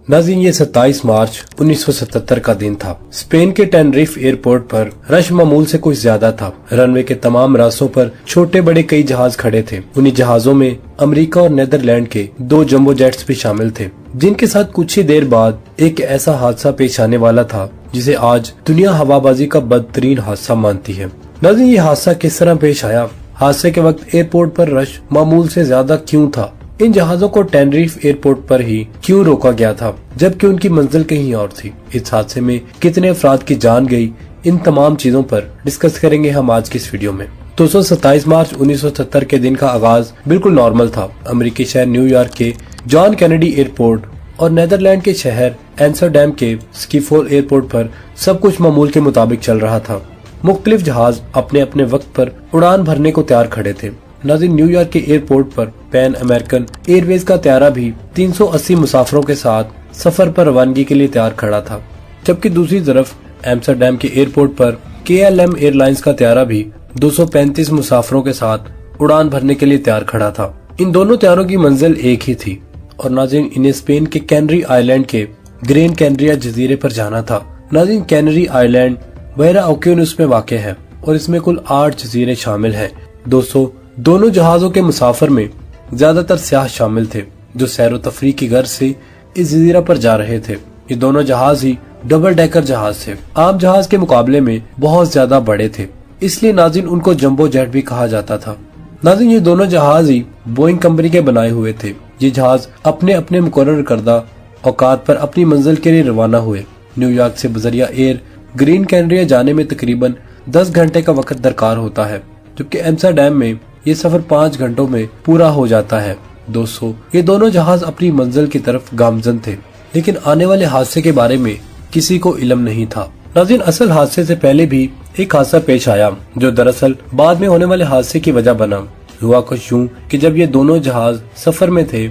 नाज़रीन, ये 27 मार्च 1977 का दिन था। स्पेन के टेनरिफ एयरपोर्ट पर रश मामूल से कुछ ज्यादा था। रनवे के तमाम रास्तों पर छोटे बड़े कई जहाज खड़े थे। उन्हीं जहाजों में अमेरिका और नेदरलैंड के 2 जंबो जेट्स भी शामिल थे, जिनके साथ कुछ ही देर बाद एक ऐसा हादसा पेश आने वाला था जिसे आज दुनिया हवाबाजी का बदतरीन हादसा मानती है। नाज़रीन, ये हादसा किस तरह पेश आया? हादसे के वक्त एयरपोर्ट पर रश मामूल से ज्यादा क्यों था? इन जहाजों को टेनरिफ एयरपोर्ट पर ही क्यों रोका गया था जबकि उनकी मंजिल कहीं और थी? इस हादसे में कितने अफराद की जान गई? इन तमाम चीजों पर डिस्कस करेंगे हम आज की इस वीडियो में। 27 मार्च 1970 के दिन का आगाज बिल्कुल नॉर्मल था। अमेरिकी शहर न्यूयॉर्क के जॉन कैनेडी एयरपोर्ट और नेदरलैंड के शहर एम्स्टर्डम के स्कीफोल एयरपोर्ट पर सब कुछ मामूल के मुताबिक चल रहा था। मुख्तलिफ जहाज अपने अपने वक्त पर उड़ान भरने को तैयार खड़े थे। नाज़रीन, न्यूयॉर्क के एयरपोर्ट पर पैन अमेरिकन एयरवेज का त्यारा भी 380 मुसाफिरों के साथ सफर पर रवानगी के लिए तैयार खड़ा था, जबकि दूसरी तरफ एम्स्टर्डम के एयरपोर्ट पर KLM एयरलाइंस का त्यारा भी 235 मुसाफिरों के साथ उड़ान भरने के लिए तैयार खड़ा था। इन दोनों त्यारों की मंजिल एक ही थी और नाज़रीन, इन्हें स्पेन के कैनरी आइलैंड के ग्रेन कैनरिया जजीरे पर जाना था। नाज़रीन, कैनरी आइलैंड बहरा ओकियानूस में वाक़ है और इसमें कुल 8 जजीरे शामिल हैं। दोनों जहाजों के मुसाफिर में ज्यादातर सियाह शामिल थे जो सैर व तफरीह की गर्ज से इस जजीरा पर जा रहे थे। ये दोनों जहाज ही डबल डेकर जहाज थे। आम जहाज के मुकाबले में बहुत ज्यादा बड़े थे, इसलिए नाज़रीन उनको जंबो जेट भी कहा जाता था। नाज़रीन, ये दोनों जहाज ही बोइंग कंपनी के बनाए हुए थे। ये जहाज अपने अपने मुकर्रर करदा औकात पर अपनी मंजिल के लिए रवाना हुए। न्यूयॉर्क से बजरिया एयर ग्रीन कैनरिया जाने में तकरीबन 10 घंटे का वक्त दरकार होता है, जबकि एम्स्टर्डम में ये सफर 5 घंटों में पूरा हो जाता है। दोस्तों, ये दोनों जहाज अपनी मंजिल की तरफ गामजन थे, लेकिन आने वाले हादसे के बारे में किसी को इल्म नहीं था। नाज़रीन, असल हादसे से पहले भी एक हादसा पेश आया जो दरअसल बाद में होने वाले हादसे की वजह बना। हुआ कुछ यूं कि जब ये दोनों जहाज सफर में थे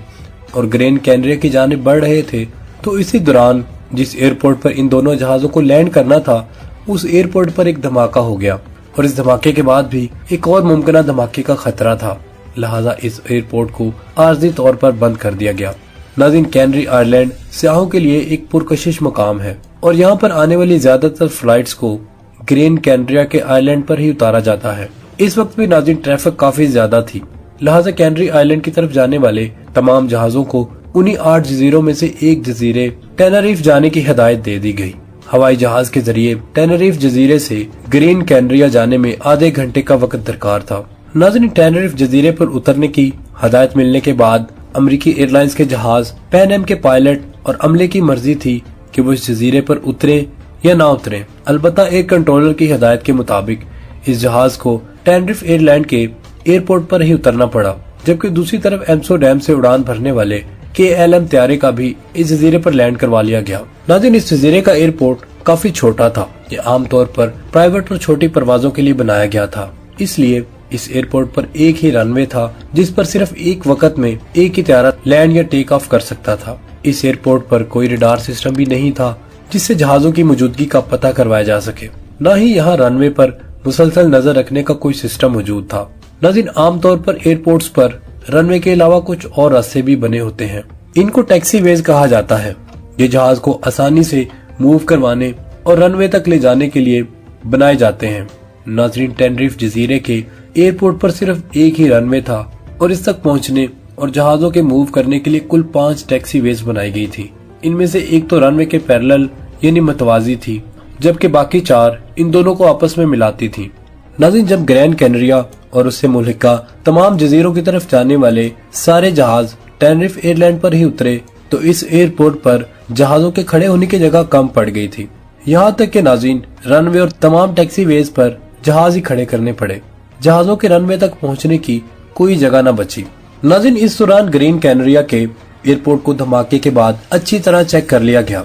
और ग्रेन कैनरिया की जानिब बढ़ रहे थे, तो इसी दौरान जिस एयरपोर्ट पर इन दोनों जहाजों को लैंड करना था, उस एयरपोर्ट पर एक धमाका हो गया और इस धमाके के बाद भी एक और मुमकिन धमाके का खतरा था। लिहाजा इस एयरपोर्ट को आर्जी तौर पर बंद कर दिया गया। नाज़रीन, कैनरी आइलैंड सियाहों के लिए एक पुरकशिश मकाम है और यहाँ पर आने वाली ज्यादातर फ्लाइट्स को ग्रेन कैनरिया के आइलैंड पर ही उतारा जाता है। इस वक्त भी नाज़रीन ट्रैफिक काफी ज्यादा थी, लिहाजा कैनरी आइलैंड की तरफ जाने वाले तमाम जहाजों को उन्हीं 8 जजीरों में से एक जजीरे टेनरिफ जाने की हिदायत दे दी गई। हवाई जहाज के जरिए टेनरिफ जजीरे से ग्रीन कैनरिया जाने में आधे घंटे का वक्त दरकार था। नाज़रीन, टेनरिफ जजीरे पर उतरने की हदायत मिलने के बाद अमेरिकी एयरलाइंस के जहाज पैन एम के पायलट और अमले की मर्जी थी कि वो इस जजीरे पर उतरे या ना उतरे। अलबत्ता एयर कंट्रोलर की हिदायत के मुताबिक इस जहाज को टेनरिफ एयरलैंड के एयरपोर्ट पर ही उतरना पड़ा, जबकि दूसरी तरफ एम्स्टर्डम से उड़ान भरने वाले KLM त्यारे का भी इस जजीरे पर लैंड करवा लिया गया। नाज़रीन, इस जजीरे का एयरपोर्ट काफी छोटा था। ये आमतौर पर प्राइवेट और छोटी परवाजों के लिए बनाया गया था, इसलिए इस एयरपोर्ट पर एक ही रनवे था जिस पर सिर्फ एक वक्त में एक ही त्यारा लैंड या टेक ऑफ कर सकता था। इस एयरपोर्ट पर कोई रडार सिस्टम भी नहीं था जिससे जहाजों की मौजूदगी का पता करवाया जा सके। न ही यहाँ रनवे पर मुसलसल नजर रखने का कोई सिस्टम मौजूद था। नाज़रीन, आमतौर पर एयरपोर्ट्स पर रनवे के अलावा कुछ और रास्ते भी बने होते हैं। इनको टैक्सी वेज कहा जाता है। ये जहाज को आसानी से मूव करवाने और रनवे तक ले जाने के लिए बनाए जाते हैं। नाज़रीन, टेनरिफ जजीरे के एयरपोर्ट पर सिर्फ एक ही रनवे था और इस तक पहुंचने और जहाजों के मूव करने के लिए कुल 5 टैक्सी वेज बनाई गई थी। इनमें से एक तो रनवे के पैरेलल यानी मतवाजी थी, जबकि बाकी 4 इन दोनों को आपस में मिलाती थी। नाज़रीन, जब ग्रैंड कैनरिया और उससे मुल्हिका तमाम जजीरों की तरफ जाने वाले सारे जहाज टेनरिफ एयरलैंड पर ही उतरे तो इस एयरपोर्ट पर जहाजों के खड़े होने की जगह कम पड़ गई थी। यहाँ तक कि नाज़रीन, रनवे और तमाम टैक्सी वेज पर जहाज ही खड़े करने पड़े। जहाजों के रनवे तक पहुँचने की कोई जगह न बची। नाज़रीन, इस दौरान ग्रीन कैनरिया के एयरपोर्ट को धमाके के बाद अच्छी तरह चेक कर लिया गया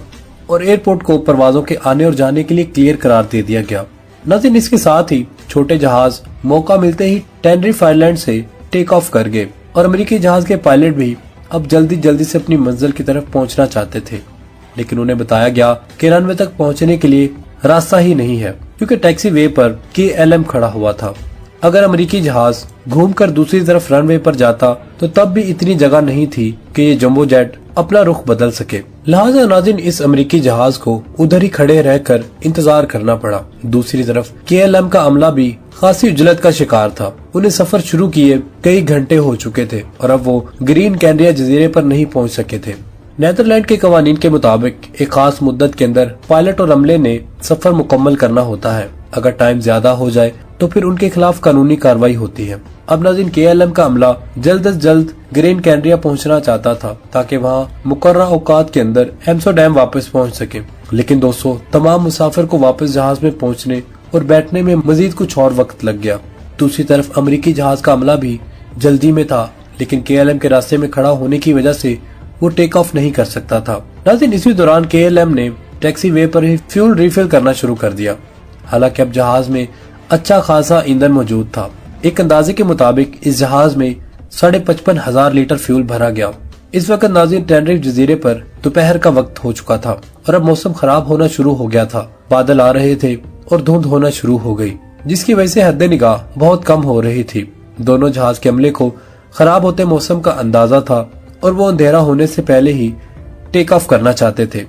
और एयरपोर्ट को परवाजों के आने और जाने के लिए क्लियर करार दे दिया गया। नाज़रीन, इसके साथ ही छोटे जहाज मौका मिलते ही टेनरिफ आइलैंड से टेक ऑफ कर गए और अमेरिकी जहाज के पायलट भी अब जल्दी से अपनी मंजिल की तरफ पहुंचना चाहते थे, लेकिन उन्हें बताया गया कि रनवे तक पहुंचने के लिए रास्ता ही नहीं है क्योंकि टैक्सी वे पर KLM खड़ा हुआ था। अगर अमेरिकी जहाज घूमकर दूसरी तरफ रनवे पर जाता तो तब भी इतनी जगह नहीं थी कि ये जंबो जेट अपना रुख बदल सके। लिहाजा नाज़रीन इस अमेरिकी जहाज को उधर ही खड़े रहकर इंतजार करना पड़ा। दूसरी तरफ KLM का अमला भी खासी उजलत का शिकार था। उन्हें सफर शुरू किए कई घंटे हो चुके थे और अब वो ग्रीन कैनरिया जजीरे पर नहीं पहुंच सके थे। नेदरलैंड के कवानीन के मुताबिक एक खास मुद्दत के अंदर पायलट और अमले ने सफर मुकम्मल करना होता है। अगर टाइम ज्यादा हो जाए तो फिर उनके खिलाफ कानूनी कार्रवाई होती है। अब नाज़रीन KLM का अमला जल्द से जल्द ग्रीन कैनरिया पहुंचना चाहता था ताकि वहां मुकर्रर औकात के अंदर एम्स्टरडैम वापस पहुंच सके। लेकिन दोस्तों, तमाम मुसाफिर को वापस जहाज में पहुंचने और बैठने में मजीद कुछ और वक्त लग गया। दूसरी तरफ अमेरिकी जहाज का अमला भी जल्दी में था, लेकिन KLM के रास्ते में खड़ा होने की वजह से वो टेक ऑफ नहीं कर सकता था। नाज़रीन इसी दौरान KLM ने टैक्सी वे पर ही फ्यूल रिफिल करना शुरू कर दिया। हालांकि अब जहाज में अच्छा खासा ईंधन मौजूद था। एक अंदाजे के मुताबिक इस जहाज में 55,500 लीटर फ्यूल भरा गया। इस वक्त नाज़रीन टेनरिफ जजीरे पर दोपहर का वक्त हो चुका था और अब मौसम खराब होना शुरू हो गया था। बादल आ रहे थे और धुंध होना शुरू हो गई, जिसकी वजह से हद निगाह बहुत कम हो रही थी। दोनों जहाज के अमले को खराब होते मौसम का अंदाजा था और वो अंधेरा होने से पहले ही टेक ऑफ करना चाहते थे।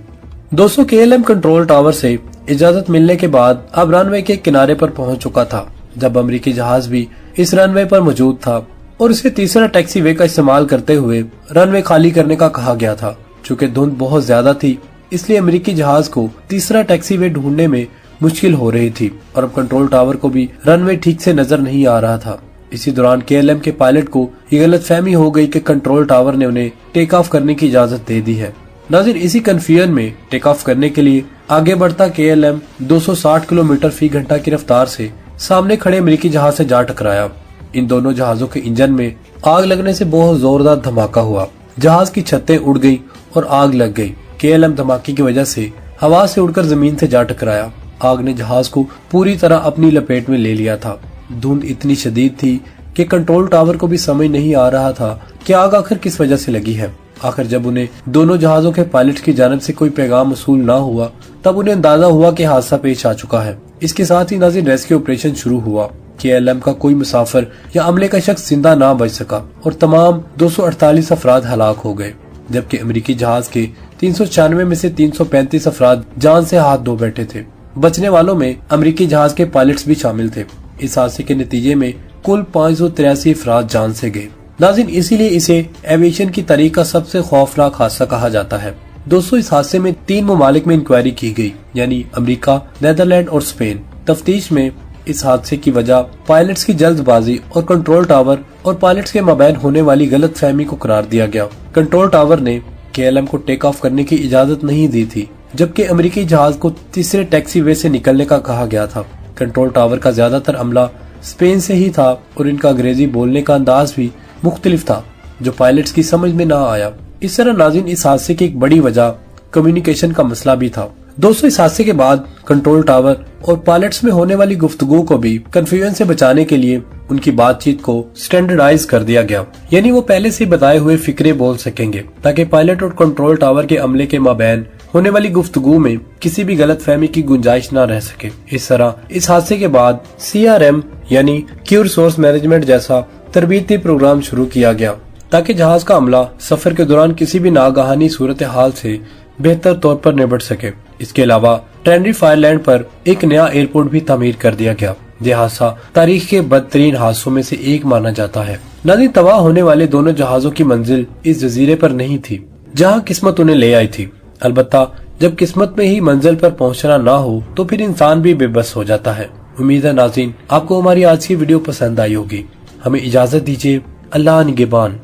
दोस्तों, KLM कंट्रोल टावर से इजाजत मिलने के बाद अब रनवे के किनारे पर पहुंच चुका था, जब अमेरिकी जहाज भी इस रनवे पर मौजूद था और उसे तीसरा टैक्सी वे का इस्तेमाल करते हुए रनवे खाली करने का कहा गया था। चूँकि धुंध बहुत ज्यादा थी, इसलिए अमेरिकी जहाज को तीसरा टैक्सी वे ढूंढने में मुश्किल हो रही थी और अब कंट्रोल टावर को भी रनवे ठीक से नजर नहीं आ रहा था। इसी दौरान KLM के पायलट को ये गलतफहमी हो गई कि कंट्रोल टावर ने उन्हें टेक ऑफ करने की इजाजत दे दी है। नाज़रीन इसी कंफ्यूजन में टेक ऑफ करने के लिए आगे बढ़ता KLM 260 किलोमीटर फी घंटा की रफ्तार से सामने खड़े अमेरिकी जहाज से जा टकराया। इन दोनों जहाजों के इंजन में आग लगने से बहुत जोरदार धमाका हुआ। जहाज की छतें उड़ गई और आग लग गई। KLM धमाके की वजह से हवा से उड़कर जमीन से जा टकराया। आग ने जहाज को पूरी तरह अपनी लपेट में ले लिया था। धुंध इतनी शदीद थी कि कंट्रोल टावर को भी समझ नहीं आ रहा था कि आग आखिर किस वजह से लगी है। आखिर जब उन्हें दोनों जहाजों के पायलट की जानिब से कोई पैगाम वसूल न हुआ, तब उन्हें अंदाजा हुआ कि हादसा पेश आ चुका है। इसके साथ ही नाज़रीन रेस्क्यू ऑपरेशन शुरू हुआ। KLM का कोई मुसाफिर या अमले का शख्स जिंदा ना बच सका और तमाम 248 अफराद हलाक हो गए, जबकि अमेरिकी जहाज के 396 में से 335 अफराद जान से हाथ धो बैठे थे। बचने वालों में अमेरिकी जहाज के पायलट्स भी शामिल थे। इस हादसे के नतीजे में कुल 583 अफराद जान से गए। नाज़रीन इसीलिए इसे एविएशन की तारीख का सबसे खौफनाक हादसा कहा जाता है। दोस्तों, इस हादसे में 3 ममालिक में इंक्वायरी की गई, यानी अमेरिका, नेदरलैंड और स्पेन। तफ्तीश में इस हादसे की वजह पायलट्स की जल्दबाजी और कंट्रोल टावर और पायलट्स के मबैन होने वाली गलतफहमी को करार दिया गया। कंट्रोल टावर ने KLM को टेक ऑफ करने की इजाजत नहीं दी थी, जबकि अमेरिकी जहाज को तीसरे टैक्सी वे से निकलने का कहा गया था। कंट्रोल टावर का ज्यादातर अमला स्पेन से ही था और इनका अंग्रेजी बोलने का अंदाज भी मुख्तलिफ था, जो पायलट्स की समझ में ना आया। इस तरह नाज़रीन इस हादसे की एक बड़ी वजह कम्युनिकेशन का मसला भी था। दोस्तों, इस हादसे के बाद कंट्रोल टावर और पायलट्स में होने वाली गुफ्तगू को भी कंफ्यूजन से बचाने के लिए उनकी बातचीत को स्टैंडर्डाइज कर दिया गया, यानी वो पहले से बताए हुए फिक्रे बोल सकेंगे, ताकि पायलट और कंट्रोल टावर के अमले के माबैन होने वाली गुफ्तगू में किसी भी गलतफहमी की गुंजाइश न रह सके। इस तरह इस हादसे के बाद CRM यानी क्यू रिसोर्स मैनेजमेंट जैसा तरबीती प्रोग्राम शुरू किया गया, ताकि जहाज का अमला सफर के दौरान किसी भी नागहानी सूरत हाल से बेहतर तौर पर निपट सके। इसके अलावा टेनरिफ आइलैंड पर एक नया एयरपोर्ट भी तामीर कर दिया गया। यह हादसा तारीख के बदतरीन हादसों में से एक माना जाता है। नाज़रीन, तबाह होने वाले दोनों जहाजों की मंजिल इस जजीरे पर नहीं थी जहां किस्मत उन्हें ले आई थी। अलबत्ता जब किस्मत में ही मंजिल पर पहुंचना ना हो तो फिर इंसान भी बेबस हो जाता है। उम्मीद है नाज़रीन आपको हमारी आज की वीडियो पसंद आई होगी। हमें इजाजत दीजिए। अल्लाह निगहबान।